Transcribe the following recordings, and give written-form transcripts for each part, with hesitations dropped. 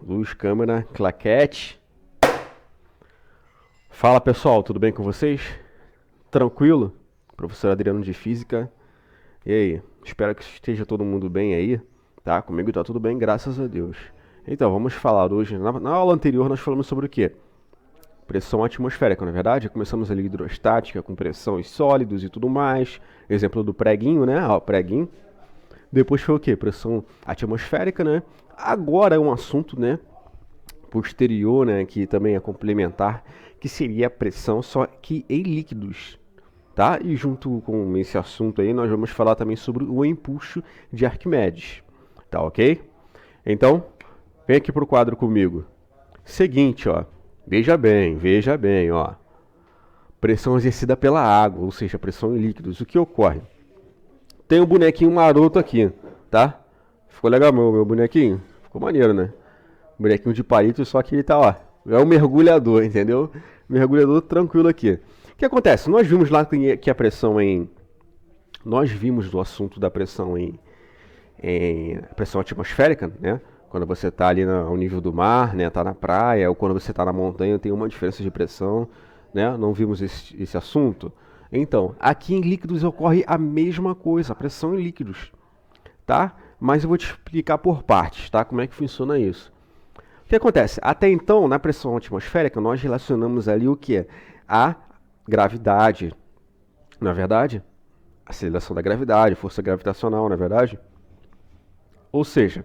Luz, câmera, claquete. Fala pessoal, tudo bem com vocês? Tranquilo? Professor Adriano de Física. E aí? Espero que esteja todo mundo bem aí, tá? Comigo tá tudo bem, graças a Deus. Então, vamos falar hoje. Na aula anterior nós falamos sobre o quê? Pressão atmosférica, não é verdade? Começamos ali hidrostática, com pressões sólidos e tudo mais. Exemplo do preguinho, né? Ó, preguinho. Depois foi o quê? Pressão atmosférica, né? Agora é um assunto, né? Posterior, né? Que também é complementar, que seria a pressão, só que em líquidos, tá? E junto com esse assunto aí, nós vamos falar também sobre o empuxo de Arquimedes, tá ok? Então, vem aqui pro quadro comigo. Seguinte, ó. Veja bem, ó. Pressão exercida pela água, ou seja, pressão em líquidos. O que ocorre? Tem um bonequinho maroto aqui, tá? Ficou legal meu bonequinho? Ficou maneiro, né? Bonequinho de palito, só que ele tá, ó. É um mergulhador, entendeu? Mergulhador tranquilo aqui. O que acontece? Nós vimos lá que a pressão em... Nós vimos do assunto da pressão em pressão atmosférica, né? Quando você está ali ao nível do mar, né? Tá na praia, ou quando você está na montanha, tem uma diferença de pressão, né? Não vimos esse assunto? Então, aqui em líquidos ocorre a mesma coisa, a pressão em líquidos, tá? Mas eu vou te explicar por partes, tá? Como é que funciona isso. O que acontece? Até então, na pressão atmosférica, nós relacionamos ali o que? A gravidade, não é verdade? A aceleração da gravidade, força gravitacional, não é verdade? Ou seja,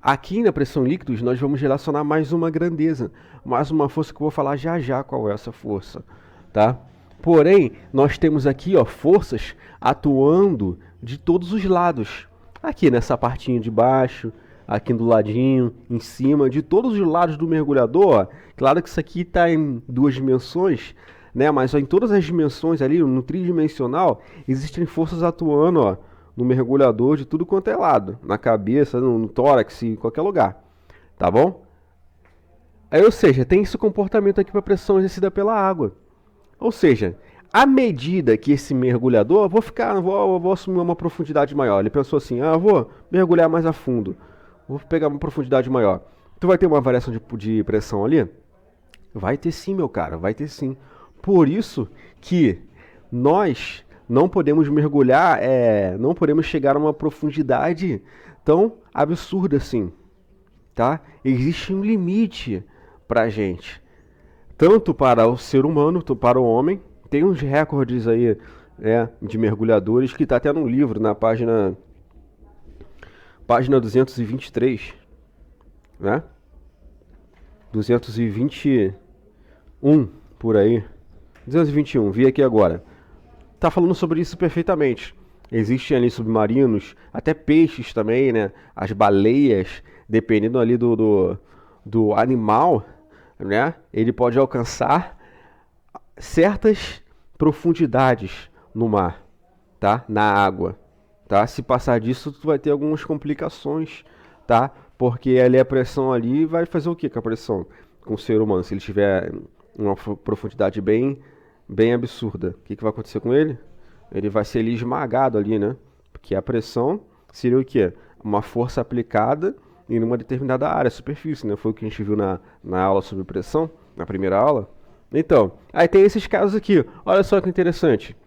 aqui na pressão em líquidos nós vamos relacionar mais uma grandeza, mais uma força que eu vou falar já já qual é essa força, tá? Porém, nós temos aqui, ó, forças atuando de todos os lados. Aqui nessa partinha de baixo, aqui do ladinho, em cima, de todos os lados do mergulhador, ó. Claro que isso aqui está em duas dimensões, né? Mas ó, em todas as dimensões ali, no tridimensional, existem forças atuando, ó, no mergulhador de tudo quanto é lado, na cabeça, no tórax, em qualquer lugar, tá bom? Aí, ou seja, tem esse comportamento aqui para a pressão exercida pela água. Ou seja, à medida que esse mergulhador, vou assumir uma profundidade maior. Ele pensou assim, vou mergulhar mais a fundo, vou pegar uma profundidade maior. Tu vai ter uma variação de pressão ali? Vai ter sim, meu cara, vai ter sim. Por isso que nós não podemos mergulhar, não podemos chegar a uma profundidade tão absurda assim, tá? Existe um limite pra gente, tanto para o ser humano, tanto para o homem. Tem uns recordes aí, de mergulhadores que tá até no livro, na página 223, né? 221 por aí. 221, vi aqui agora. Tá falando sobre isso perfeitamente. Existem ali submarinos, até peixes também, né? As baleias, dependendo ali do animal, né? Ele pode alcançar certas profundidades no mar, tá? Na água, tá? Se passar disso, tu vai ter algumas complicações, tá? Porque ali a pressão ali vai fazer o que com a pressão? Com o ser humano, se ele tiver uma profundidade bem absurda. O que vai acontecer com ele? Ele vai ser ali esmagado ali, né? Porque a pressão seria o quê? Uma força aplicada em uma determinada área, superfície, né? Foi o que a gente viu na aula sobre pressão, na primeira aula. Então, aí tem esses casos aqui. Olha só que interessante.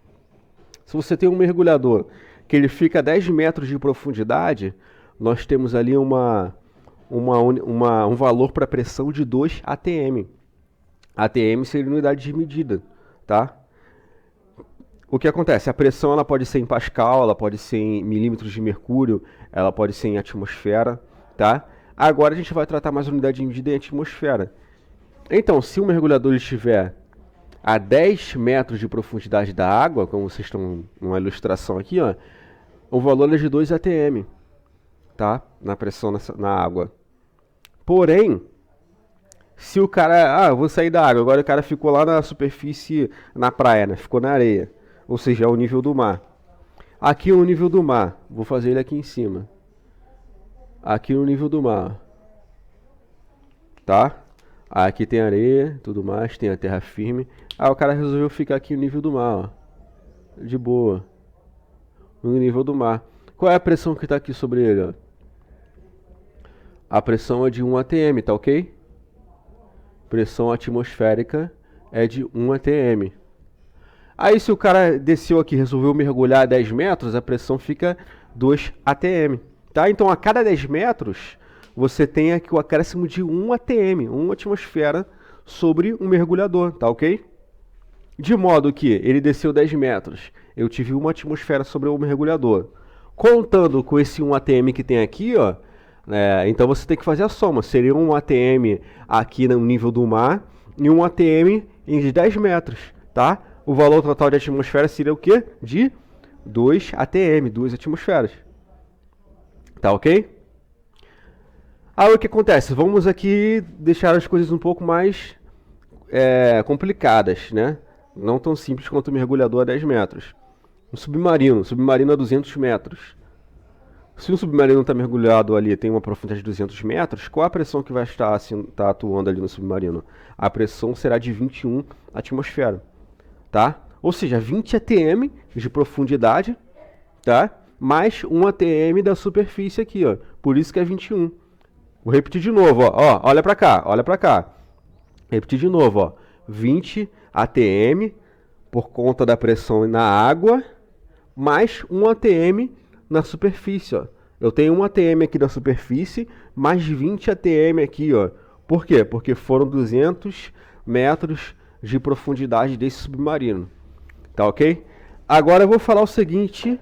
Se você tem um mergulhador que ele fica a 10 metros de profundidade, nós temos ali um valor para pressão de 2 atm. ATM seria unidade de medida, tá? O que acontece? A pressão ela pode ser em pascal, ela pode ser em milímetros de mercúrio, ela pode ser em atmosfera, tá? Agora a gente vai tratar mais a unidade de medida em atmosfera. Então, se o mergulhador estiver a 10 metros de profundidade da água, como vocês estão numa ilustração aqui, ó, o valor é de 2 atm, tá? Na pressão na água. Porém, se o cara, eu vou sair da água, agora o cara ficou lá na superfície, na praia, né? Ficou na areia, ou seja, é o nível do mar. Aqui é o nível do mar, vou fazer ele aqui em cima. Aqui no nível do mar, tá? Aqui tem areia, tudo mais, tem a terra firme. O cara resolveu ficar aqui no nível do mar, ó. De boa. No nível do mar. Qual é a pressão que está aqui sobre ele, ó? A pressão é de 1 atm, tá ok? Pressão atmosférica é de 1 atm. Aí se o cara desceu aqui e resolveu mergulhar a 10 metros, a pressão fica 2 atm. Tá? Então a cada 10 metros você tem aqui o acréscimo de 1 atm, 1 atmosfera sobre um mergulhador, tá ok? De modo que ele desceu 10 metros, eu tive 1 atmosfera sobre o mergulhador. Contando com esse 1 atm que tem aqui, ó, então você tem que fazer a soma. Seria 1 atm aqui no nível do mar e 1 atm em 10 metros, tá? O valor total de atmosfera seria o quê? De 2 atm, 2 atmosferas. Tá ok? Aí o que acontece? Vamos aqui deixar as coisas um pouco mais complicadas, né? Não tão simples quanto o mergulhador a 10 metros. Um submarino a 200 metros. Se um submarino está mergulhado ali, tem uma profundidade de 200 metros, qual a pressão que vai estar assim, atuando ali no submarino? A pressão será de 21 atmosfera, tá? Ou seja, 20 atm de profundidade, tá? Mais 1 atm da superfície aqui, ó. Por isso que é 21. Vou repetir de novo, ó. Olha para cá, olha para cá. Repetir de novo, ó. 20 atm por conta da pressão na água, mais 1 atm na superfície, ó. Eu tenho 1 atm aqui na superfície, mais 20 atm aqui, ó. Por quê? Porque foram 200 metros de profundidade desse submarino. Tá ok? Agora eu vou falar o seguinte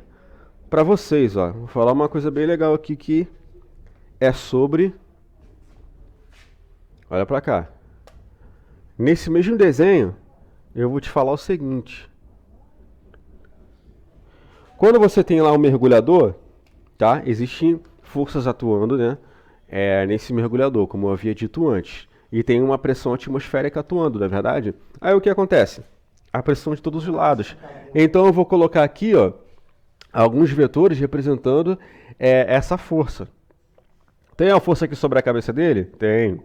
para vocês, ó. Vou falar uma coisa bem legal aqui que é sobre... Olha para cá. Nesse mesmo desenho, eu vou te falar o seguinte. Quando você tem lá um mergulhador, tá? Existem forças atuando, né? Nesse mergulhador, como eu havia dito antes. E tem uma pressão atmosférica atuando, não é verdade? Aí o que acontece? A pressão de todos os lados. Então eu vou colocar aqui, ó, alguns vetores representando essa força. Tem a força aqui sobre a cabeça dele? Tem.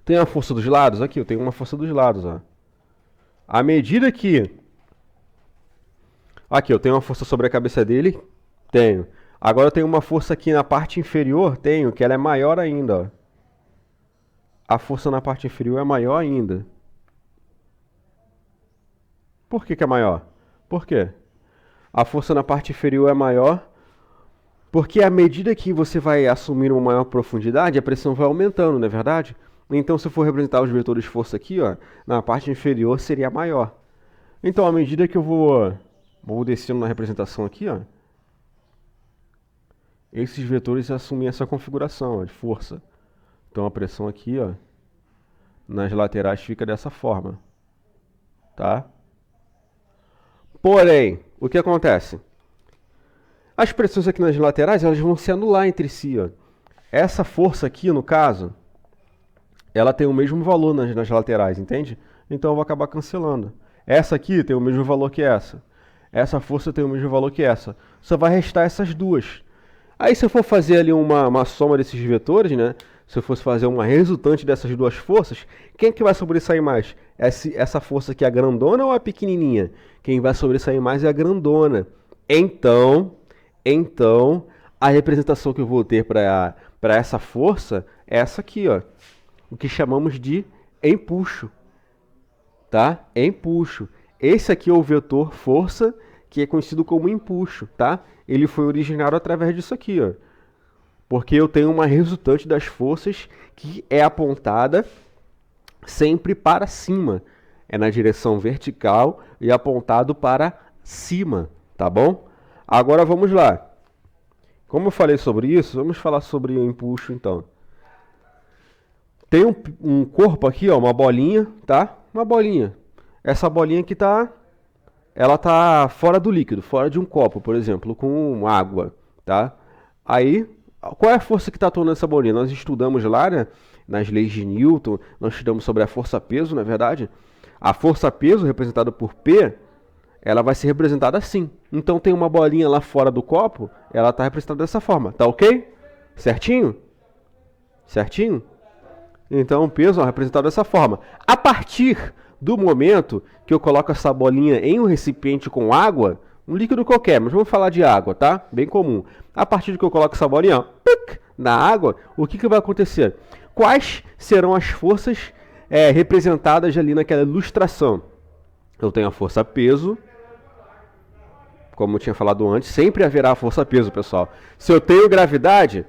Tem a força dos lados? Aqui, eu tenho uma força dos lados, ó. À medida que... Aqui, eu tenho uma força sobre a cabeça dele? Tenho. Agora eu tenho uma força aqui na parte inferior? Tenho, que ela é maior ainda, ó. A força na parte inferior é maior ainda. Por que que é maior? Por quê? A força na parte inferior é maior porque à medida que você vai assumir uma maior profundidade, a pressão vai aumentando, não é verdade? Então, se eu for representar os vetores de força aqui, ó, na parte inferior seria maior. Então, à medida que eu vou descendo na representação aqui, ó, esses vetores assumem essa configuração, ó, de força. Então, a pressão aqui, ó, nas laterais fica dessa forma, tá? Porém, o que acontece? As pressões aqui nas laterais, elas vão se anular entre si, ó. Essa força aqui, no caso, ela tem o mesmo valor nas laterais, entende? Então eu vou acabar cancelando. Essa aqui tem o mesmo valor que essa. Essa força tem o mesmo valor que essa. Só vai restar essas duas. Aí se eu for fazer ali uma soma desses vetores, né? Se eu fosse fazer uma resultante dessas duas forças, quem é que vai sobressair mais? Essa força aqui é a grandona ou a pequenininha? Quem vai sobressair mais é a grandona. Então a representação que eu vou ter para essa força é essa aqui, ó. O que chamamos de empuxo, tá? Empuxo. Esse aqui é o vetor força, que é conhecido como empuxo, tá? Ele foi originado através disso aqui, ó. Porque eu tenho uma resultante das forças que é apontada sempre para cima. É na direção vertical e apontado para cima, tá bom? Agora vamos lá. Como eu falei sobre isso, vamos falar sobre o empuxo então. Tem um corpo aqui, ó, uma bolinha, tá? Uma bolinha. Essa bolinha aqui ela tá fora do líquido, fora de um copo, por exemplo, com água, tá? Aí, qual é a força que está atuando nessa bolinha? Nós estudamos lá, né, nas leis de Newton, nós estudamos sobre a força-peso, não é verdade? A força-peso, representada por P, ela vai ser representada assim. Então tem uma bolinha lá fora do copo, ela está representada dessa forma, tá ok? Certinho? Certinho? Então o peso é representado dessa forma. A partir do momento que eu coloco essa bolinha em um recipiente com água, um líquido qualquer, mas vamos falar de água, tá? Bem comum. A partir do que eu coloco essa bolinha, ó, na água, o que vai acontecer? Quais serão as forças representadas ali naquela ilustração? Eu tenho a força-peso, como eu tinha falado antes, sempre haverá força-peso, pessoal. Se eu tenho gravidade,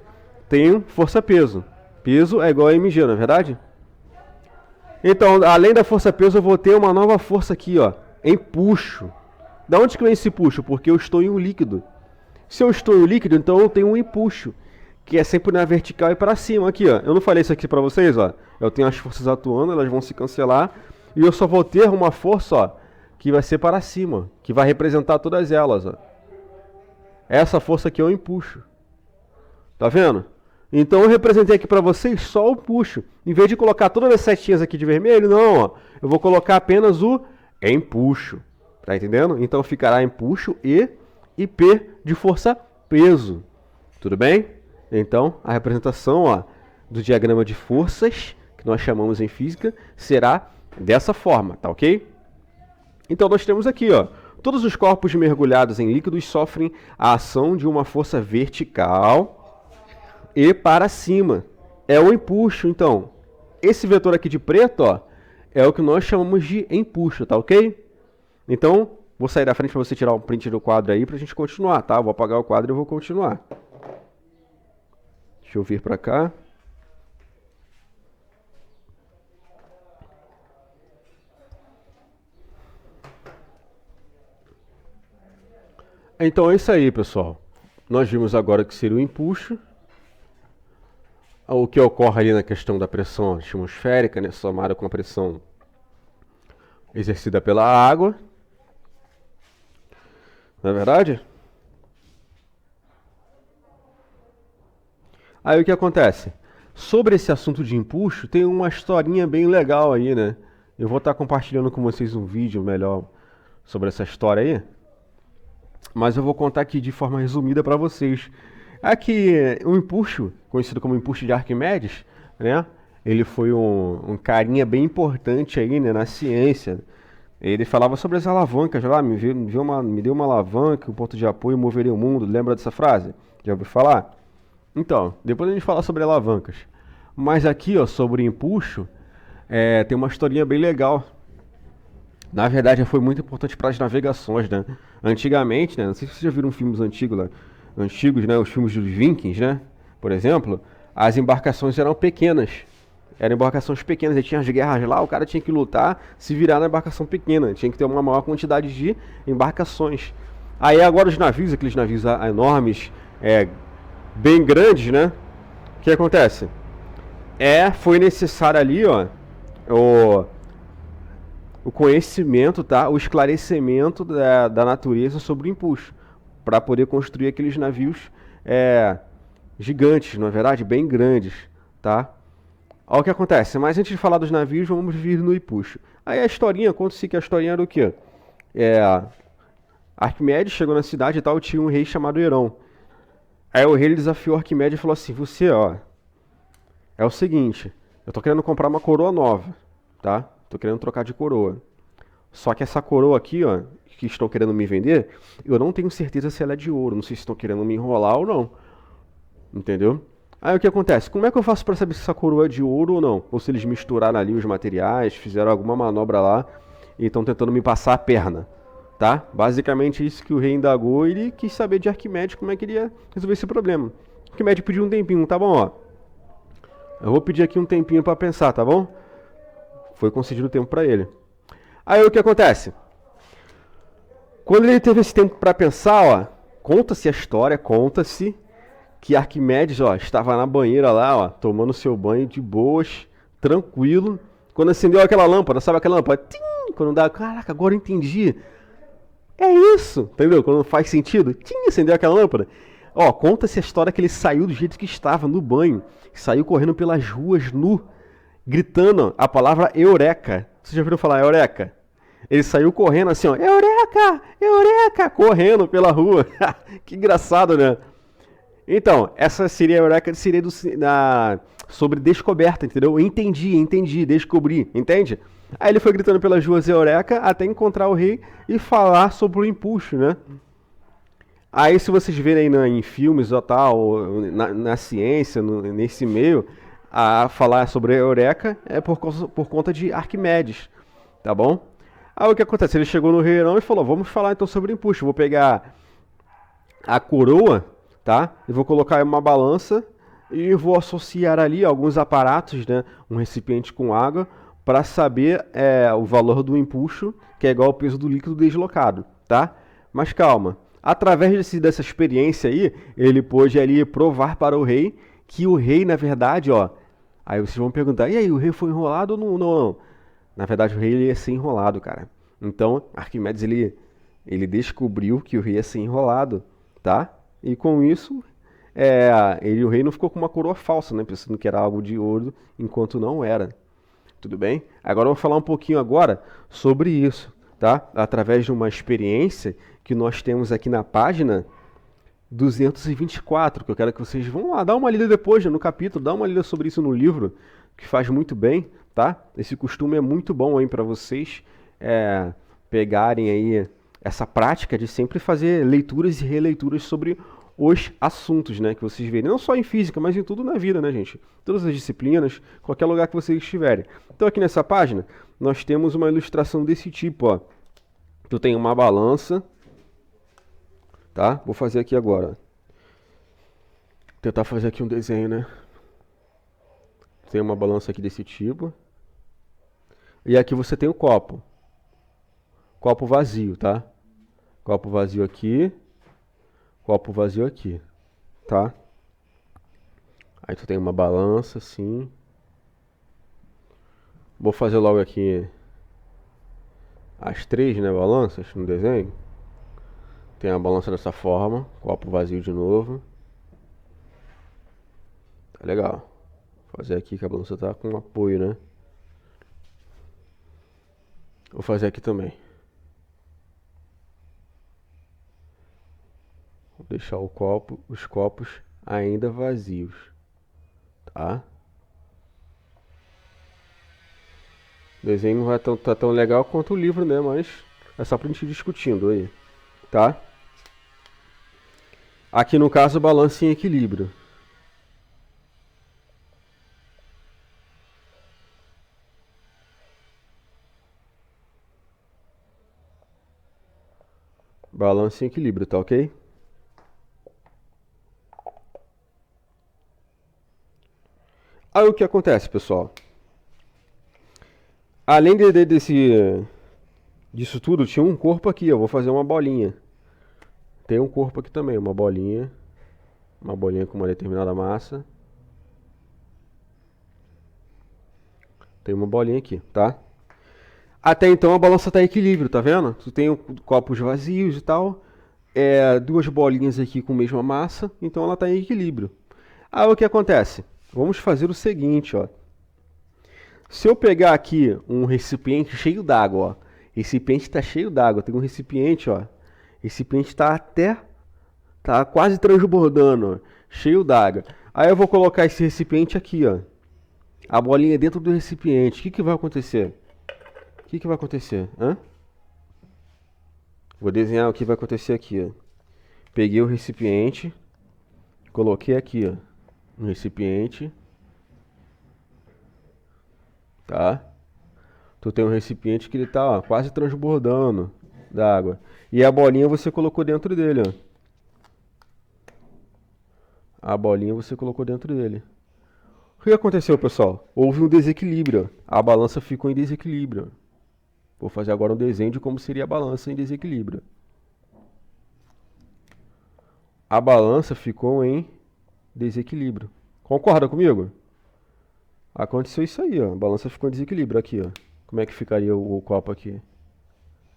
tenho força-peso. Peso é igual a mg, não é verdade? Então, além da força-peso, eu vou ter uma nova força aqui, ó, empuxo. Da onde que vem esse empuxo? Porque eu estou em um líquido. Se eu estou em um líquido, então eu tenho um empuxo, que é sempre na vertical e para cima. Aqui, ó. Eu não falei isso aqui para vocês, ó. Eu tenho as forças atuando, elas vão se cancelar. E eu só vou ter uma força, ó, que vai ser para cima, que vai representar todas elas, ó. Essa força aqui é o empuxo. Tá vendo? Então eu representei aqui para vocês só o empuxo. Em vez de colocar todas as setinhas aqui de vermelho, não, ó. Eu vou colocar apenas o empuxo. Tá entendendo? Então ficará empuxo e P de força-peso. Tudo bem? Então a representação, ó, do diagrama de forças, que nós chamamos em física, será dessa forma, tá ok? Então nós temos aqui, ó, todos os corpos mergulhados em líquidos sofrem a ação de uma força vertical e para cima. É o empuxo, então. Esse vetor aqui de preto, ó, é o que nós chamamos de empuxo, tá ok? Então, vou sair da frente para você tirar um print do quadro aí pra gente continuar, tá? Vou apagar o quadro e vou continuar. Deixa eu vir para cá. Então é isso aí, pessoal. Nós vimos agora que seria o empuxo. O que ocorre ali na questão da pressão atmosférica, né, somada com a pressão exercida pela água. Não é verdade? Aí o que acontece? Sobre esse assunto de empuxo, tem uma historinha bem legal aí, né? Eu vou estar compartilhando com vocês um vídeo melhor sobre essa história aí. Mas eu vou contar aqui de forma resumida para vocês. Aqui, o empuxo, conhecido como empuxo de Arquimedes, né? Ele foi um carinha bem importante aí, né, na ciência. Ele falava sobre as alavancas lá, me deu uma alavanca, um ponto de apoio moveria o mundo. Lembra dessa frase? Já ouviu falar? Então, depois a gente fala sobre alavancas. Mas aqui, ó, sobre empuxo, tem uma historinha bem legal. Na verdade, foi muito importante para as navegações, né? Antigamente, né? Não sei se vocês já viram filmes antigos, né? Os filmes dos Vikings, né? Por exemplo, as embarcações eram pequenas. Eram embarcações pequenas. E tinha as guerras lá, o cara tinha que lutar, se virar na embarcação pequena. Tinha que ter uma maior quantidade de embarcações. Aí agora os navios, aqueles navios enormes, bem grandes, né? O que acontece? Foi necessário ali, ó, o conhecimento, tá? O esclarecimento da natureza sobre o empuxo, para poder construir aqueles navios gigantes, na verdade, bem grandes, tá? Olha o que acontece. Mas antes de falar dos navios, vamos vir no empuxo. Aí a historinha, conta-se que a historinha era o quê? Arquimedes chegou na cidade e tal, tinha um rei chamado Herão. Aí o rei desafiou Arquimedes e falou assim: você, ó, é o seguinte, eu tô querendo comprar uma coroa nova, tá? Tô querendo trocar de coroa. Só que essa coroa aqui, ó, que estão querendo me vender, eu não tenho certeza se ela é de ouro. Não sei se estão querendo me enrolar ou não. Entendeu? Aí o que acontece? Como é que eu faço para saber se essa coroa é de ouro ou não? Ou se eles misturaram ali os materiais, fizeram alguma manobra lá e estão tentando me passar a perna, tá? Basicamente isso que o rei indagou, e ele quis saber de Arquimedes como é que ele ia resolver esse problema. Arquimedes pediu um tempinho, tá bom, ó. Eu vou pedir aqui um tempinho para pensar, tá bom? Foi concedido tempo para ele. Aí o que acontece? Quando ele teve esse tempo para pensar, ó, conta-se a história, conta-se que Arquimedes, ó, estava na banheira lá, ó, tomando seu banho de boas, tranquilo, quando acendeu aquela lâmpada, sabe aquela lâmpada? Tim! Quando dá, caraca, agora eu entendi. É isso, entendeu? Quando faz sentido, tim, acendeu aquela lâmpada. Ó, conta-se a história que ele saiu do jeito que estava, no banho, saiu correndo pelas ruas nu, gritando a palavra eureka. Vocês já ouviram falar eureka? Ele saiu correndo assim, ó, eureka, eureka, correndo pela rua. Que engraçado, né? Então, essa seria a eureka, seria sobre descoberta, entendeu? Entendi, descobri, entende? Aí ele foi gritando pelas ruas eureka até encontrar o rei e falar sobre o empuxo, né? Aí se vocês verem aí em filmes ou tal, ou na ciência, nesse meio, a falar sobre a Eureka é por conta de Arquimedes, tá bom? Aí o que acontece? Ele chegou no Rei Herão e falou, vamos falar então sobre empuxo. Vou pegar a coroa, tá? E vou colocar em uma balança e vou associar ali alguns aparatos, né? Um recipiente com água, para saber o valor do empuxo, que é igual ao peso do líquido deslocado, tá? Mas calma. Através dessa experiência aí, ele pôde ali provar para o rei que o rei, na verdade, ó. Aí vocês vão perguntar, e aí, o rei foi enrolado ou não? Não. Na verdade, o rei ele ia ser enrolado, cara. Então, Arquimedes ele descobriu que o rei ia ser enrolado, tá? E com isso, o rei não ficou com uma coroa falsa, né? Pensando que era algo de ouro, enquanto não era. Tudo bem? Agora eu vou falar um pouquinho agora sobre isso, tá? Através de uma experiência que nós temos aqui na página 224, que eu quero que vocês vão lá, dar uma lida depois, né, no capítulo, dá uma lida sobre isso no livro, que faz muito bem, tá? Esse costume é muito bom aí para vocês pegarem aí essa prática de sempre fazer leituras e releituras sobre os assuntos, né, que vocês verem, não só em física, mas em tudo na vida, né, gente? Todas as disciplinas, qualquer lugar que vocês estiverem. Então aqui nessa página, nós temos uma ilustração desse tipo, ó. Tu tem uma balança, tá? Vou fazer aqui agora. Tentar fazer aqui um desenho, né? Tem uma balança aqui desse tipo. E aqui você tem o copo. Copo vazio, tá? Copo vazio aqui. Copo vazio aqui, tá? Aí tu tem uma balança, assim. Vou fazer logo aqui as três, né, balanças no desenho. Tem a balança dessa forma, copo vazio de novo. Tá legal. Vou fazer aqui que a balança tá com apoio, né? Vou fazer aqui também. Vou deixar os copos ainda vazios, tá? O desenho não vai tá tão legal quanto o livro, né? Mas é só pra gente ir discutindo aí, tá? Aqui no caso, balança em equilíbrio. Balança em equilíbrio, tá ok? Aí o que acontece, pessoal? Além disso tudo, tinha um corpo aqui, eu vou fazer uma bolinha. Tem um corpo aqui também, uma bolinha com uma determinada massa. Tem uma bolinha aqui, tá? Até então a balança tá em equilíbrio, tá vendo? Tu tem copos vazios e tal, duas bolinhas aqui com a mesma massa, então ela tá em equilíbrio. Aí o que acontece? Vamos fazer o seguinte, ó. Se eu pegar aqui um recipiente cheio d'água, ó. Recipiente está cheio d'água. Tem um recipiente, ó. Recipiente tá quase transbordando, ó, cheio d'água. Aí eu vou colocar esse recipiente aqui, ó. A bolinha dentro do recipiente. O que vai acontecer? O que vai acontecer? Hã? Vou desenhar o que vai acontecer aqui, ó. Peguei o recipiente, coloquei aqui, ó, no recipiente. Tá? Tu tem um recipiente que ele tá, ó, quase transbordando da água. E a bolinha você colocou dentro dele, ó. A bolinha você colocou dentro dele. O que aconteceu, pessoal? Houve um desequilíbrio. A balança ficou em desequilíbrio. Vou fazer agora um desenho de como seria a balança em desequilíbrio. A balança ficou em desequilíbrio. Concorda comigo? Aconteceu isso aí, ó. A balança ficou em desequilíbrio aqui, ó. Como é que ficaria o copo aqui?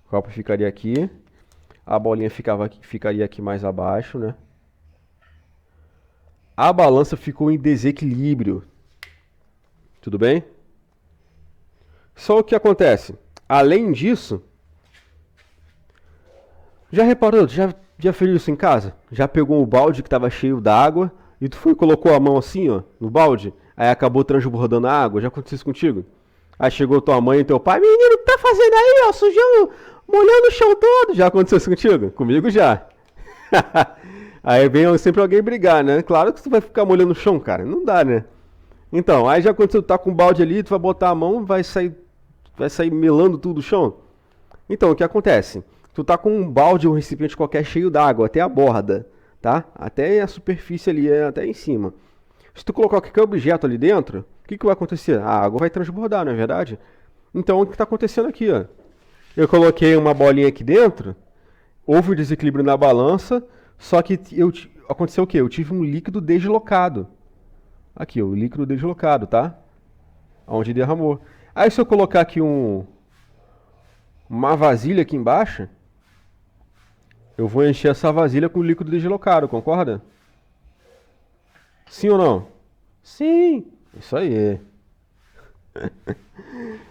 O copo ficaria aqui. A bolinha ficaria aqui mais abaixo, né? A balança ficou em desequilíbrio. Tudo bem? Só o que acontece? Além disso, já reparou? Já fez isso em casa? Já pegou o balde que estava cheio d'água e tu foi e colocou a mão assim, ó, no balde? Aí acabou transbordando a água? Já aconteceu isso contigo? Aí chegou tua mãe e teu pai, menino, o que tá fazendo aí, ó? Sujando, molhando o chão todo. Já aconteceu isso contigo? Comigo já. Aí vem sempre alguém brigar, né? Claro que tu vai ficar molhando o chão, cara. Não dá, né? Então, aí já quando tu tá com um balde ali, tu vai botar a mão, vai sair melando tudo o chão. Então, o que acontece? Tu tá com um balde ou um recipiente qualquer cheio d'água, até a borda, tá? Até a superfície ali, até em cima. Se tu colocar qualquer objeto ali dentro, o que vai acontecer? A água vai transbordar, não é verdade? Então, o que está acontecendo aqui, ó? Eu coloquei uma bolinha aqui dentro, houve um desequilíbrio na balança, só que aconteceu o quê? Eu tive um líquido deslocado. Aqui, ó, o líquido deslocado, tá? Onde derramou. Aí se eu colocar aqui uma vasilha aqui embaixo, eu vou encher essa vasilha com líquido deslocado, concorda? Sim ou não? Sim. Isso aí.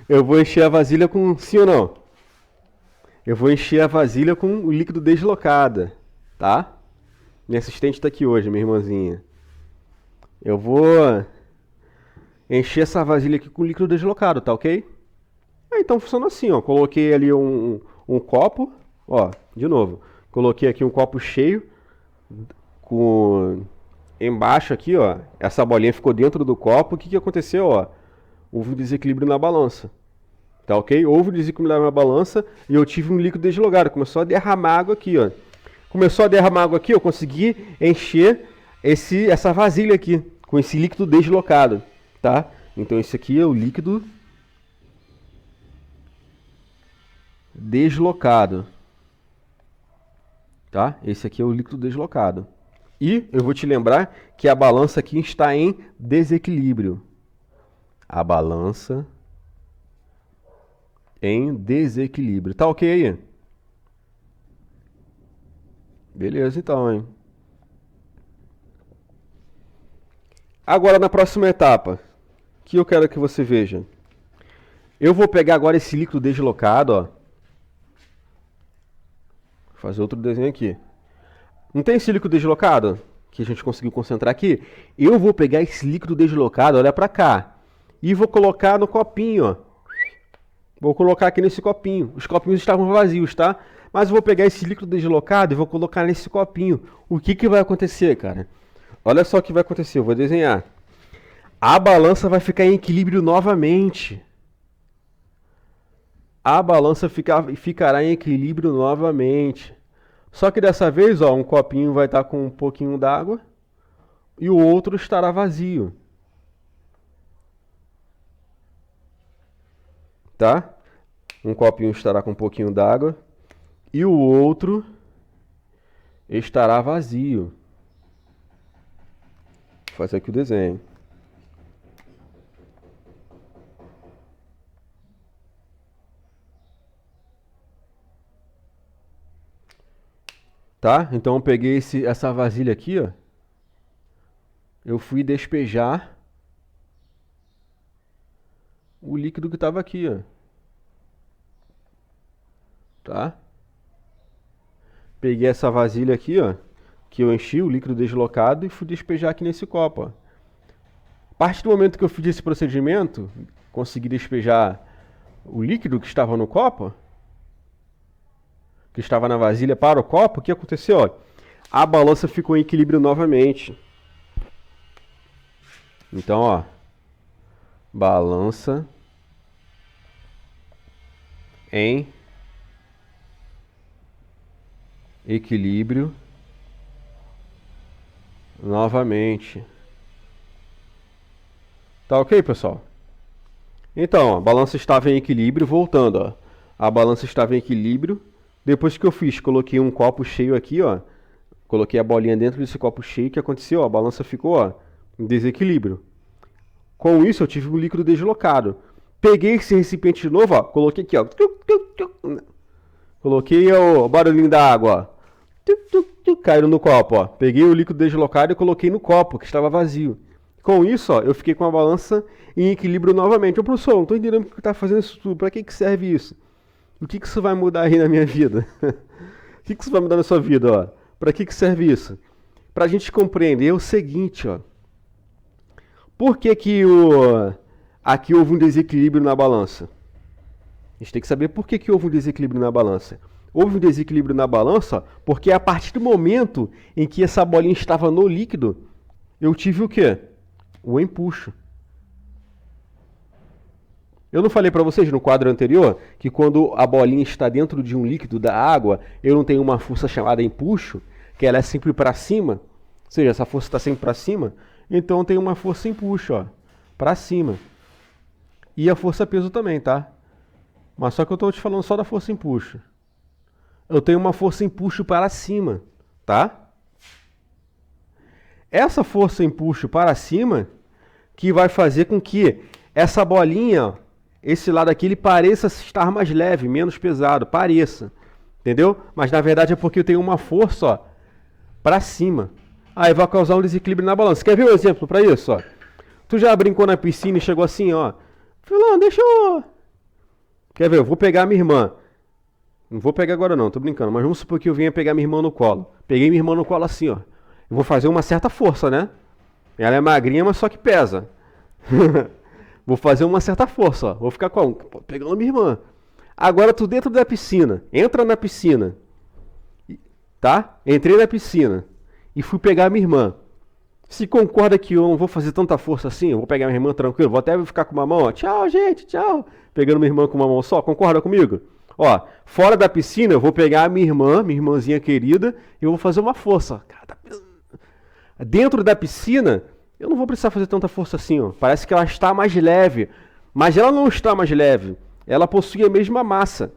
Eu vou encher a vasilha com... Sim ou não? Eu vou encher a vasilha com o líquido deslocado, tá? Minha assistente está aqui hoje, minha irmãzinha. Eu vou encher essa vasilha aqui com líquido deslocado, tá ok? Então funciona assim, ó. Coloquei ali um copo, ó, de novo. Coloquei aqui um copo cheio, com embaixo aqui, ó. Essa bolinha ficou dentro do copo. O que aconteceu, ó? Houve um desequilíbrio na balança. Tá ok? Houve um desequilíbrio na balança e eu tive um líquido deslocado. Começou a derramar água aqui, ó. Começou a derramar água aqui, eu consegui encher essa vasilha aqui com esse líquido deslocado, tá? Então esse aqui é o líquido deslocado, tá? Esse aqui é o líquido deslocado. E eu vou te lembrar que a balança aqui está em desequilíbrio. A balança em desequilíbrio. Tá ok aí? Beleza então, hein? Agora na próxima etapa, que eu quero que você veja. Eu vou pegar agora esse líquido deslocado, ó. Vou fazer outro desenho aqui. Não tem esse líquido deslocado que a gente conseguiu concentrar aqui? Eu vou pegar esse líquido deslocado, olha pra cá, e vou colocar no copinho, ó. Vou colocar aqui nesse copinho. Os copinhos estavam vazios, tá? Mas eu vou pegar esse líquido deslocado e vou colocar nesse copinho. O que vai acontecer, cara? Olha só o que vai acontecer. Eu vou desenhar. A balança vai ficar em equilíbrio novamente. A balança ficará em equilíbrio novamente. Só que dessa vez, ó, um copinho vai estar com um pouquinho d'água e o outro estará vazio. Tá? Um copinho estará com um pouquinho d'água e o outro estará vazio. Vou fazer aqui o desenho. Tá? Então eu peguei essa vasilha aqui, ó. Eu fui despejar o líquido que estava aqui, ó. Tá? Peguei essa vasilha aqui, ó, que eu enchi o líquido deslocado e fui despejar aqui nesse copo, ó. A partir do momento que eu fiz esse procedimento, consegui despejar o líquido que estava no copo, que estava na vasilha para o copo, o que aconteceu? Ó? A balança ficou em equilíbrio novamente. Então, ó, balança em equilíbrio novamente. Tá ok, pessoal? Então, a balança estava em equilíbrio, voltando, ó. A balança estava em equilíbrio. Depois que eu fiz, coloquei um copo cheio aqui, ó. Coloquei a bolinha dentro desse copo cheio. O que aconteceu? A balança ficou, ó, em desequilíbrio. Com isso, eu tive um líquido deslocado. Peguei esse recipiente de novo, ó. Coloquei aqui, ó. Coloquei o barulhinho da água, ó. Caiu no copo, ó. Peguei o líquido deslocado e coloquei no copo, que estava vazio. Com isso, ó, eu fiquei com a balança em equilíbrio novamente. Ô, professor, não estou entendendo porque está fazendo isso tudo. Para que serve isso? O que isso vai mudar aí na minha vida? O que isso vai mudar na sua vida, ó? Para que serve isso? Para a gente compreender o seguinte, ó. Por que aqui houve um desequilíbrio na balança? A gente tem que saber por que houve um desequilíbrio na balança. Houve um desequilíbrio na balança, porque a partir do momento em que essa bolinha estava no líquido, eu tive o quê? O empuxo. Eu não falei para vocês no quadro anterior que quando a bolinha está dentro de um líquido da água, eu não tenho uma força chamada empuxo, que ela é sempre para cima, ou seja, essa força está sempre para cima, então tem uma força empuxo, ó, para cima. E a força peso também, tá? Mas só que eu estou te falando só da força empuxo. Eu tenho uma força empuxo para cima, tá? Essa força empuxo para cima que vai fazer com que essa bolinha, esse lado aqui, ele pareça estar mais leve, menos pesado, pareça, entendeu? Mas na verdade é porque eu tenho uma força, ó, para cima. Aí vai causar um desequilíbrio na balança. Quer ver um exemplo para isso, ó? Tu já brincou na piscina e chegou assim, ó. Filão, deixa eu... Quer ver? Eu vou pegar a minha irmã. Não vou pegar agora não, tô brincando. Mas vamos supor que eu venha pegar minha irmã no colo. Peguei minha irmã no colo assim, ó. Eu vou fazer uma certa força, né? Ela é magrinha, mas só que pesa. Vou fazer uma certa força, ó. Vou ficar pegando minha irmã. Agora tu dentro da piscina. Entra na piscina. Tá? Entrei na piscina. E fui pegar a minha irmã. Se concorda que eu não vou fazer tanta força assim, eu vou pegar minha irmã tranquilo, vou até ficar com uma mão, ó. Tchau, gente, tchau. Pegando minha irmã com uma mão só, concorda comigo? Ó, fora da piscina eu vou pegar a minha irmã, minha irmãzinha querida, e eu vou fazer uma força. Dentro da piscina, eu não vou precisar fazer tanta força assim, ó. Parece que ela está mais leve, mas ela não está mais leve. Ela possui a mesma massa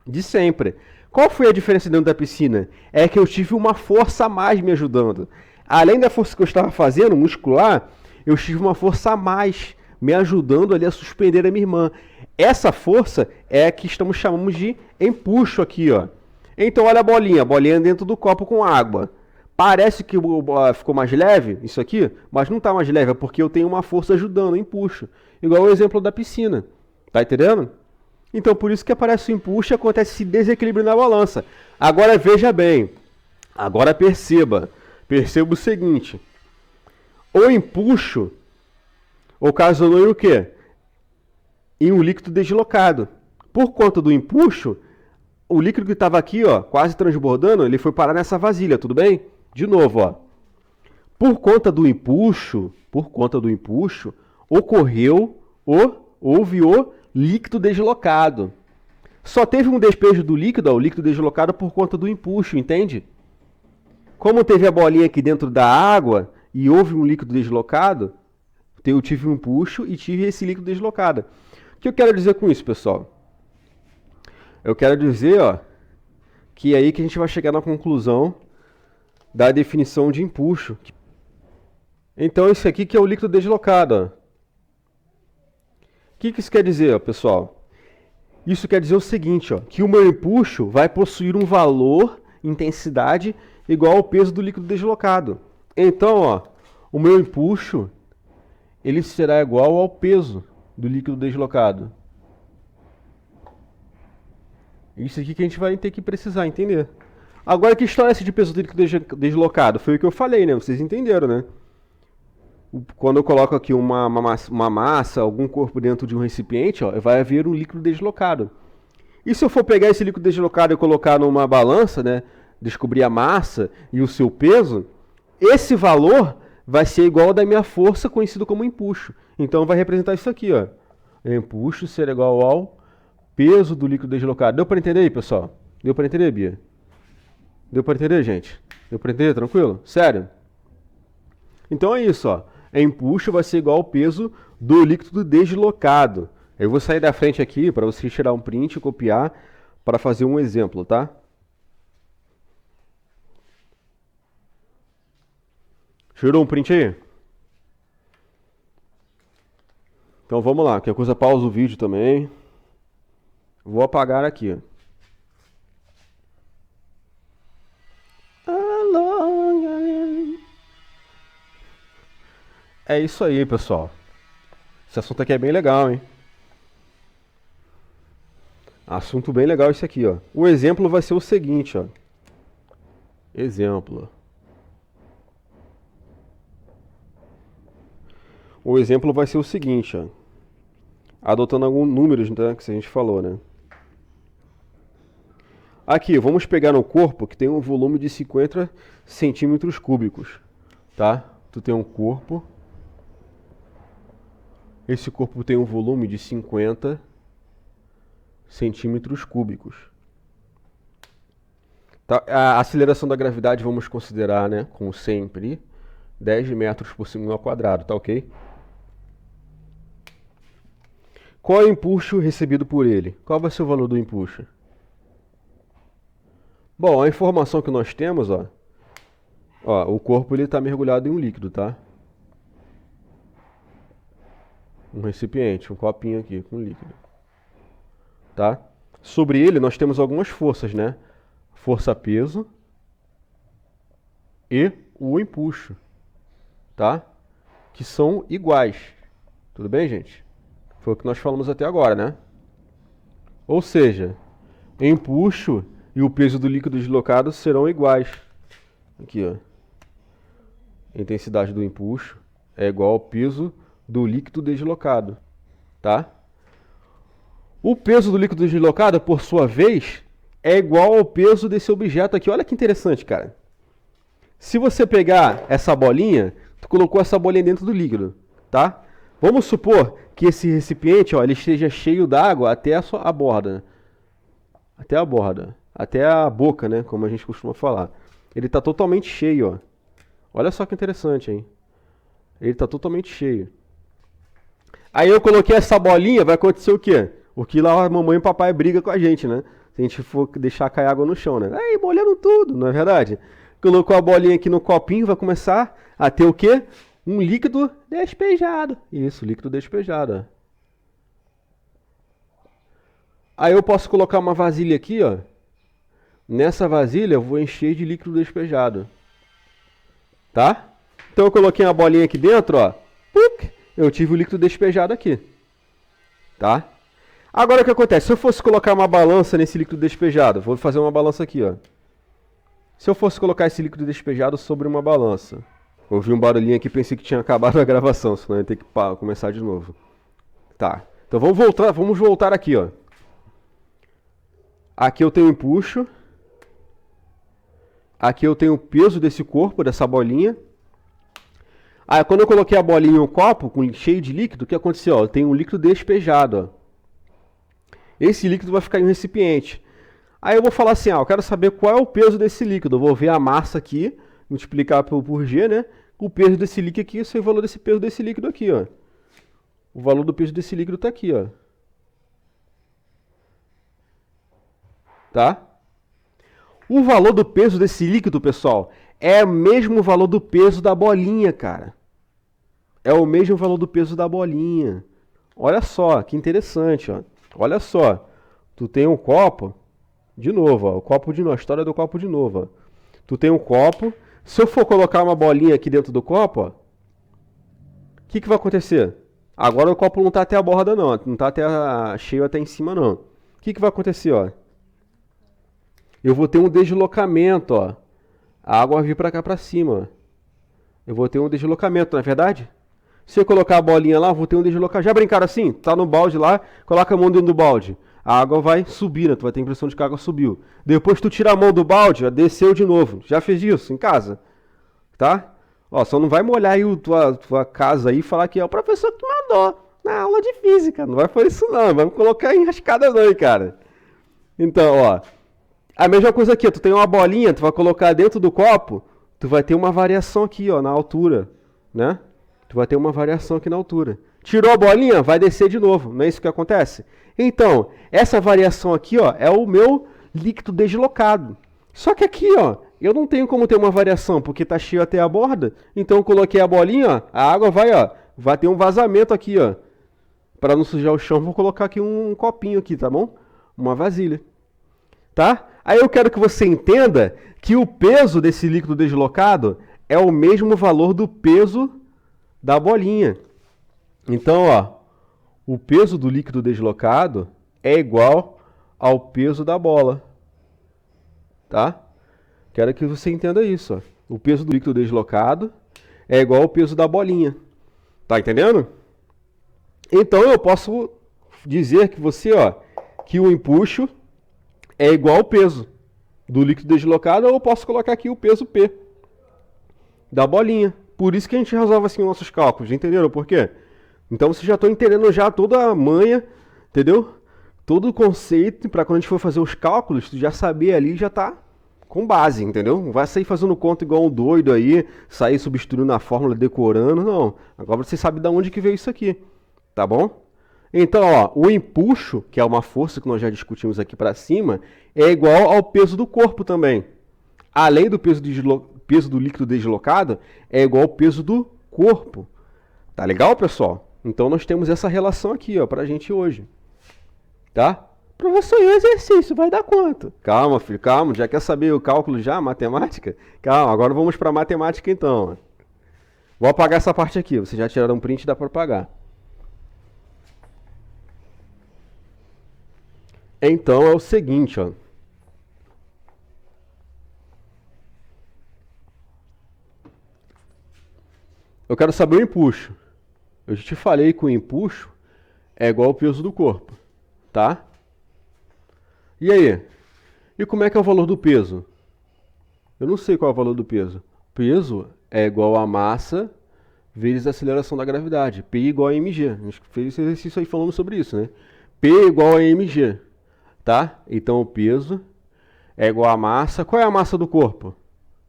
de sempre. Qual foi a diferença dentro da piscina? É que eu tive uma força a mais me ajudando. Além da força que eu estava fazendo, muscular, eu tive uma força a mais me ajudando ali a suspender a minha irmã. Essa força é a que chamamos de empuxo aqui, ó. Então olha a bolinha dentro do copo com água. Parece que ficou mais leve isso aqui, mas não está mais leve, é porque eu tenho uma força ajudando, empuxo. Igual o exemplo da piscina. Tá entendendo? Então por isso que aparece o empuxo e acontece esse desequilíbrio na balança. Agora veja bem, agora perceba o seguinte, o empuxo ocasionou em o quê? Em um líquido deslocado. Por conta do empuxo, o líquido que estava aqui, ó, quase transbordando, ele foi parar nessa vasilha, tudo bem? De novo, ó. Por conta do empuxo, houve o líquido deslocado. Só teve um despejo do líquido, ó, o líquido deslocado por conta do empuxo, entende? Como teve a bolinha aqui dentro da água e houve um líquido deslocado, eu tive um empuxo e tive esse líquido deslocado. O que eu quero dizer com isso, pessoal? Eu quero dizer, ó, que é aí que a gente vai chegar na conclusão da definição de empuxo. Então, esse aqui que é o líquido deslocado, ó. O que isso quer dizer, ó, pessoal? Isso quer dizer o seguinte, ó, que o meu empuxo vai possuir um valor, intensidade, igual ao peso do líquido deslocado. Então, ó, o meu empuxo ele será igual ao peso do líquido deslocado. Isso aqui que a gente vai ter que precisar entender. Agora, que história é essa de peso do líquido deslocado? Foi o que eu falei, né? Vocês entenderam, né? Quando eu coloco aqui uma massa, algum corpo dentro de um recipiente, ó, vai haver um líquido deslocado. E se eu for pegar esse líquido deslocado e colocar numa balança, né? Descobrir a massa e o seu peso, esse valor vai ser igual ao da minha força, conhecido como empuxo. Então vai representar isso aqui, ó. Empuxo será igual ao peso do líquido deslocado. Deu para entender aí, pessoal? Deu para entender, Bia? Deu para entender, gente? Deu para entender? Tranquilo? Sério? Então é isso, ó. Empuxo vai ser igual ao peso do líquido deslocado. Eu vou sair da frente aqui para você tirar um print e copiar para fazer um exemplo, tá? Tirou um print aí? Então vamos lá, qualquer coisa pausa o vídeo também. Vou apagar aqui. É isso aí, pessoal. Esse assunto aqui é bem legal, hein? Assunto bem legal esse aqui, ó. O exemplo vai ser o seguinte, ó. Exemplo. O exemplo vai ser o seguinte, ó. Adotando alguns números, né, que a gente falou, né? Aqui, vamos pegar no corpo que tem um volume de 50 centímetros cúbicos, tá? Tu tem um corpo. Esse corpo tem um volume de 50 centímetros cúbicos. Tá? A aceleração da gravidade vamos considerar, né, como sempre, 10 metros por segundo ao quadrado, tá ok? Qual é o empuxo recebido por ele? Qual vai ser o valor do empuxo? Bom, a informação que nós temos, ó, o corpo está mergulhado em um líquido, tá? Um recipiente, um copinho aqui com líquido, tá? Sobre ele nós temos algumas forças, né? Força-peso e o empuxo, tá? Que são iguais. Tudo bem, gente? Foi o que nós falamos até agora, né? Ou seja, empuxo e o peso do líquido deslocado serão iguais. Aqui, ó. A intensidade do empuxo é igual ao peso do líquido deslocado, tá? O peso do líquido deslocado, por sua vez, é igual ao peso desse objeto aqui. Olha que interessante, cara. Se você pegar essa bolinha, tu colocou essa bolinha dentro do líquido, tá? Vamos supor que esse recipiente, ó, ele esteja cheio d'água até a borda. Até a borda. Até a boca, né? Como a gente costuma falar. Ele está totalmente cheio, ó. Olha só que interessante, hein? Ele está totalmente cheio. Aí eu coloquei essa bolinha, vai acontecer o quê? O que lá a mamãe e o papai brigam com a gente, né? Se a gente for deixar cair água no chão, né? Aí, molhando tudo, não é verdade? Colocou a bolinha aqui no copinho, vai começar a ter o quê? Um líquido despejado. Isso, líquido despejado, ó. Aí eu posso colocar uma vasilha aqui, ó. Nessa vasilha eu vou encher de líquido despejado. Tá? Então eu coloquei uma bolinha aqui dentro, ó. Eu tive o líquido despejado aqui. Tá? Agora o que acontece? Se eu fosse colocar uma balança nesse líquido despejado, vou fazer uma balança aqui, ó. Se eu fosse colocar esse líquido despejado sobre uma balança. Ouvi um barulhinho aqui, pensei que tinha acabado a gravação, senão eu ia ter que começar de novo. Tá. Então vamos voltar aqui, ó. Aqui eu tenho o empuxo. Aqui eu tenho o peso desse corpo, dessa bolinha. Aí quando eu coloquei a bolinha em um copo cheio de líquido, o que aconteceu? Eu tenho um líquido despejado, ó. Esse líquido vai ficar em um recipiente. Aí eu vou falar assim, eu quero saber qual é o peso desse líquido. Eu vou ver a massa aqui, multiplicar por G, né? O peso desse líquido aqui, esse é o valor desse peso desse líquido aqui, ó. O valor do peso desse líquido está aqui, ó. Tá? O valor do peso desse líquido, pessoal, é o mesmo valor do peso da bolinha, cara. É o mesmo valor do peso da bolinha. Olha só, que interessante, ó. Olha só. Tu tem um copo, de novo, ó. A história do copo de novo, ó. Tu tem um copo. Se eu for colocar uma bolinha aqui dentro do copo, ó. O que vai acontecer? Agora o copo não está até a borda, não. Não está cheio até em cima, não. O que vai acontecer, ó? Eu vou ter um deslocamento, ó. A água vai vir para cá para cima, ó. Eu vou ter um deslocamento, não é verdade? Se eu colocar a bolinha lá, eu vou ter um deslocamento. Já brincaram assim? Tá no balde lá, coloca a mão dentro do balde. A água vai subir, né? Tu vai ter a impressão de que a água subiu. Depois tu tira a mão do balde, ó, desceu de novo. Já fez isso em casa? Tá? Ó, só não vai molhar aí tua casa aí e falar que é o professor que mandou na aula de física. Não vai fazer isso não, vai me colocar enrascada não, hein, cara. Então, ó. A mesma coisa aqui, ó, tu tem uma bolinha, tu vai colocar dentro do copo, tu vai ter uma variação aqui, ó, na altura, né? Tu vai ter uma variação aqui na altura. Tirou a bolinha, vai descer de novo, não é isso que acontece? Então, essa variação aqui, ó, é o meu líquido deslocado. Só que aqui, ó, eu não tenho como ter uma variação, porque tá cheio até a borda, então eu coloquei a bolinha, ó, a água vai ter um vazamento aqui, ó. Para não sujar o chão, vou colocar aqui um copinho aqui, tá bom? Uma vasilha. Tá? Aí eu quero que você entenda que o peso desse líquido deslocado é o mesmo valor do peso da bolinha. Então, ó, o peso do líquido deslocado é igual ao peso da bola. Tá? Quero que você entenda isso, ó. O peso do líquido deslocado é igual ao peso da bolinha. Tá entendendo? Então eu posso dizer que você, ó, que o empuxo é igual ao peso. do líquido deslocado, ou eu posso colocar aqui o peso P da bolinha. Por isso que a gente resolve assim os nossos cálculos, entenderam por quê? Então vocês já estão entendendo já toda a manha, entendeu? Todo o conceito para quando a gente for fazer os cálculos, tu já saber ali, já tá com base, entendeu? Não vai sair fazendo conta igual um doido aí, sair substituindo a fórmula, decorando, não. Agora você sabe de onde que veio isso aqui, tá bom? Então, ó, o empuxo, que é uma força que nós já discutimos aqui para cima, é igual ao peso do corpo também. Além do peso do líquido deslocado, é igual ao peso do corpo. Tá legal, pessoal? Então, nós temos essa relação aqui, ó, pra gente hoje. Tá? Professor, e o exercício vai dar quanto? Calma, filho, calma. Já quer saber o cálculo já, matemática? Calma, agora vamos para matemática então. Vou apagar essa parte aqui. Vocês já tiraram um print e dá para apagar. Então é o seguinte, ó. Eu quero saber o empuxo. Eu já te falei que o empuxo é igual ao peso do corpo, tá? E aí? E como é que é o valor do peso? Eu não sei qual é o valor do peso. Peso é igual a massa vezes a aceleração da gravidade. P igual a mg. A gente fez esse exercício aí falando sobre isso, né? P igual a mg, tá? Então o peso é igual a massa. Qual é a massa do corpo?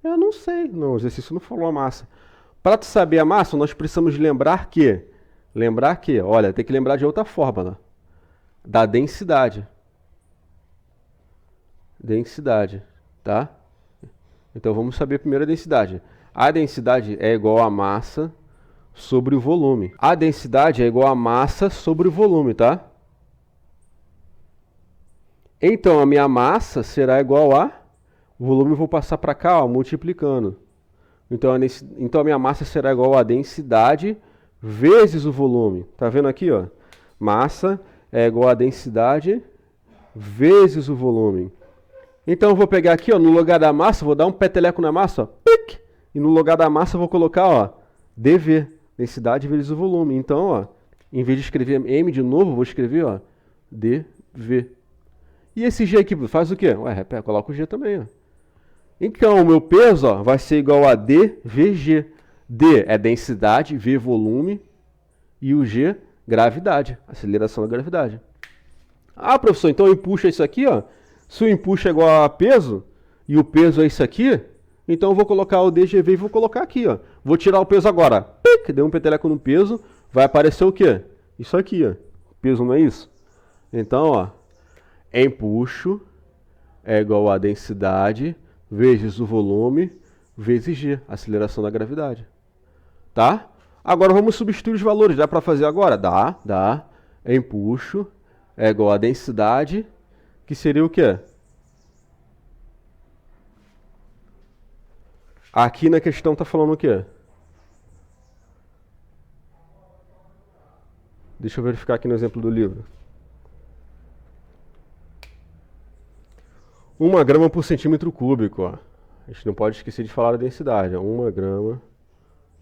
Eu não sei. Não, o exercício não falou a massa. Para tu saber a massa, nós precisamos lembrar que... olha, tem que lembrar de outra fórmula. Da densidade. Densidade, tá? Então vamos saber primeiro a densidade. A densidade é igual a massa sobre o volume. A densidade é igual a massa sobre o volume, tá? Então a minha massa será igual a... O volume eu vou passar para cá, ó, multiplicando. Então a minha massa será igual a densidade vezes o volume. Tá vendo aqui, ó? Massa é igual a densidade vezes o volume. Então eu vou pegar aqui, ó, no lugar da massa, vou dar um peteleco na massa, ó, pic, e no lugar da massa eu vou colocar, ó, dV, densidade vezes o volume. Então, ó, em vez de escrever m de novo, eu vou escrever, ó, dV. E esse g aqui faz o quê? Ué, coloca o g também, ó. Então, o meu peso, ó, vai ser igual a dVg. D é densidade, V volume, e o g, gravidade, aceleração da gravidade. Ah, professor, então eu empuxo isso aqui, ó. Se o empuxo é igual a peso, e o peso é isso aqui, então eu vou colocar o dGV e vou colocar aqui, ó. Vou tirar o peso agora. Pic, deu um peteleco no peso, vai aparecer o quê? Isso aqui, ó. Peso não é isso? Então, ó, empuxo é igual a densidade vezes o volume vezes g, aceleração da gravidade. Tá? Agora vamos substituir os valores. Dá para fazer agora? Dá. Empuxo é igual a densidade, que seria o quê? Aqui na questão está falando o quê? Deixa eu verificar aqui no exemplo do livro. 1 grama por centímetro cúbico. Ó. A gente não pode esquecer de falar a densidade. 1 grama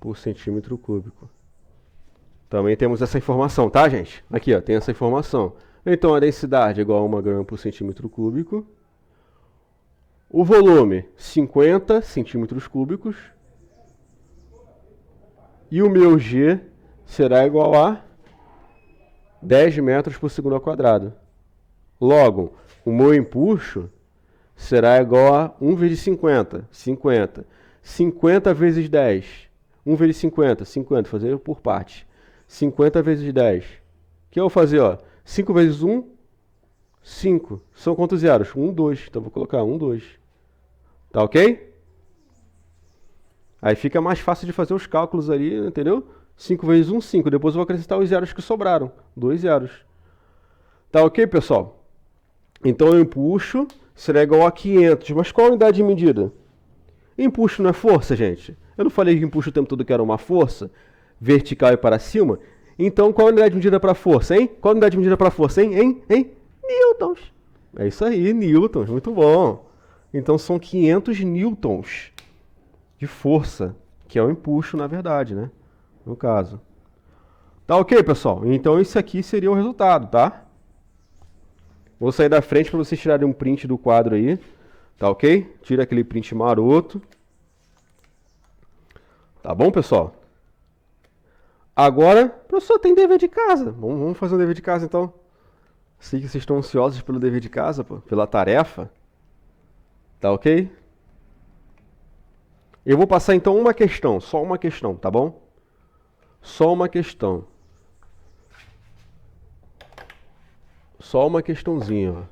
por centímetro cúbico. Também temos essa informação, tá, gente? Aqui, ó, tem essa informação. Então, a densidade é igual a 1 grama por centímetro cúbico. O volume, 50 centímetros cúbicos. E o meu G será igual a 10 metros por segundo ao quadrado. Logo, o meu empuxo será igual a 1 vezes 50. 50. 50 vezes 10. 1 vezes 50. 50. Fazer por parte. 50 vezes 10. O que eu vou fazer? Ó? 5 vezes 1, 5. São quantos zeros? 1, 2. Então, vou colocar 1, 2. Tá ok? Aí fica mais fácil de fazer os cálculos ali, entendeu? 5 vezes 1, 5. Depois eu vou acrescentar os zeros que sobraram. 2 zeros. Tá ok, pessoal? Então, o empuxo será igual a 500. Mas qual a unidade de medida? Empuxo não é força, gente? Eu não falei que empuxo o tempo todo que era uma força? Vertical e para cima? Então, qual a unidade de medida para força, hein? Qual a unidade de medida para força, hein? Newtons. É isso aí, newtons. Muito bom. Então, são 500 newtons de força, que é o empuxo, na verdade, né? No caso. Tá ok, pessoal? Então, esse aqui seria o resultado, tá? Vou sair da frente para vocês tirarem um print do quadro aí, Tá ok? Tira aquele print maroto. Tá bom, pessoal? Agora, professor, tem dever de casa. Vamos fazer um dever de casa, então. Sei que vocês estão ansiosos pelo dever de casa, pô, pela tarefa. Tá ok? Eu vou passar, então, uma questão. Só uma questão, tá bom? Só uma questão. Só uma questãozinha, ó.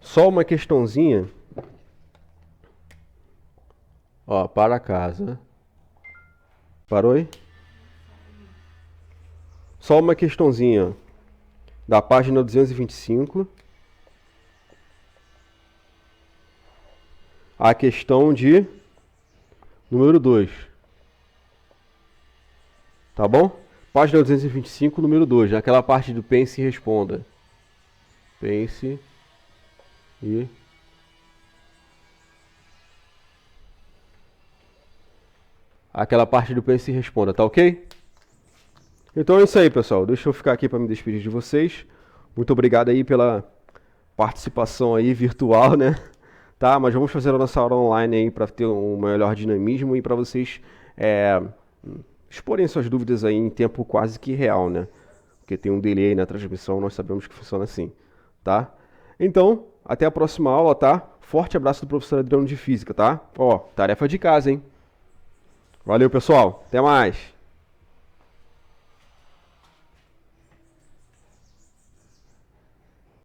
Só uma questãozinha. Ó, para casa. Parou aí? Só uma questãozinha, ó. Da página 225. A questão de número 2. Tá bom? Página 225, número 2. Naquela parte do pense e responda. Pense e... Aquela parte do pense e responda, tá ok? Então é isso aí, pessoal. Deixa eu ficar aqui para me despedir de vocês. Muito obrigado aí pela participação aí virtual, né? Tá, mas vamos fazer a nossa aula online aí para ter um melhor dinamismo e para vocês exporem suas dúvidas aí em tempo quase que real, né? Porque tem um delay aí na transmissão, nós sabemos que funciona assim, tá? Então, até a próxima aula, tá? Forte abraço do professor Adriano de Física, tá? Ó, tarefa de casa, hein? Valeu, pessoal. Até mais.